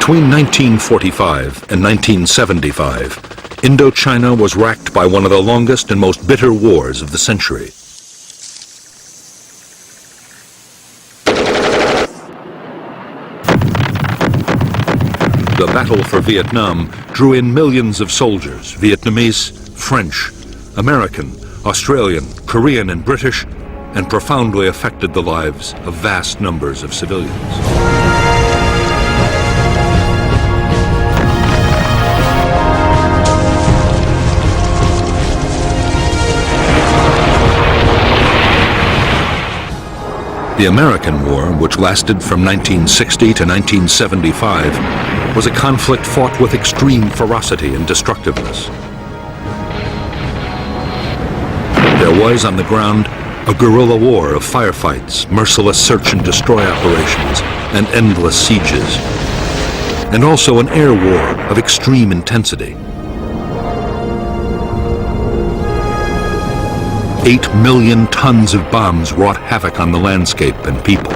Between 1945 and 1975, Indochina was racked by one of the longest and most bitter wars of the century. The battle for Vietnam drew in millions of soldiers, Vietnamese, French, American, Australian, Korean, and British, and profoundly affected the lives of vast numbers of civilians. The American War, which lasted from 1960 to 1975, was a conflict fought with extreme ferocity and destructiveness. There was, on the ground, a guerrilla war of firefights, merciless search and destroy operations, and endless sieges, and also an air war of extreme intensity. 8 million tons of bombs wrought havoc on the landscape and people.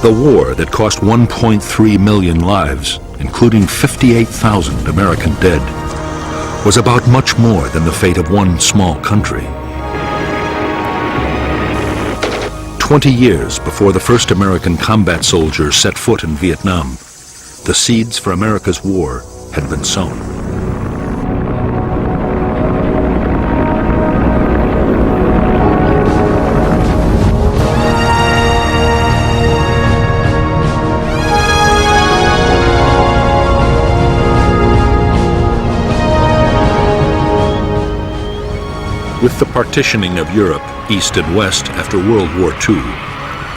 The war that cost 1.3 million lives, including 58,000 American dead, was about much more than the fate of one small country. 20 years before the first American combat soldiers set foot in Vietnam, the seeds for America's war had been sown. With the partitioning of Europe, east and west, after World War II,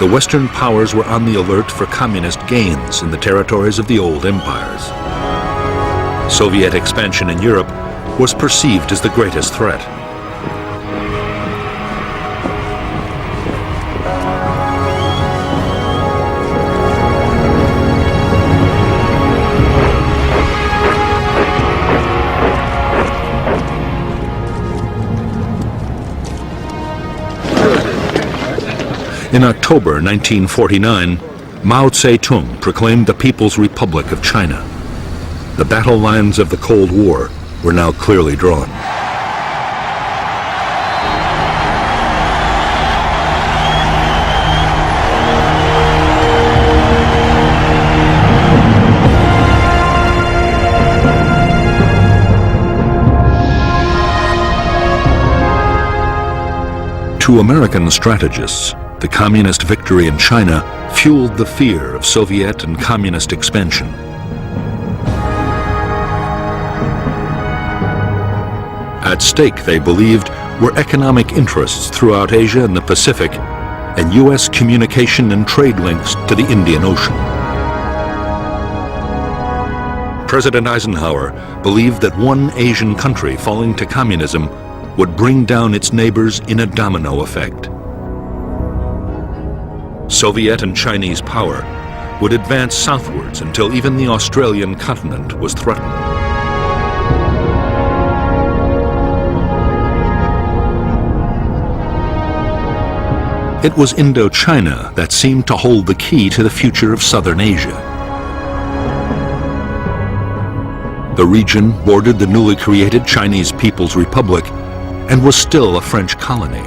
the Western powers were on the alert for communist gains in the territories of the old empires. Soviet expansion in Europe was perceived as the greatest threat. In October 1949, Mao Zedong proclaimed the People's Republic of China. The battle lines of the Cold War were now clearly drawn. To American strategists, the communist victory in China fueled the fear of Soviet and communist expansion. At stake, they believed, were economic interests throughout Asia and the Pacific, and U.S. communication and trade links to the Indian Ocean. President Eisenhower believed that one Asian country falling to communism would bring down its neighbors in a domino effect. Soviet and Chinese power would advance southwards until even the Australian continent was threatened. It was Indochina that seemed to hold the key to the future of southern Asia. The region bordered the newly created Chinese People's Republic and was still a French colony.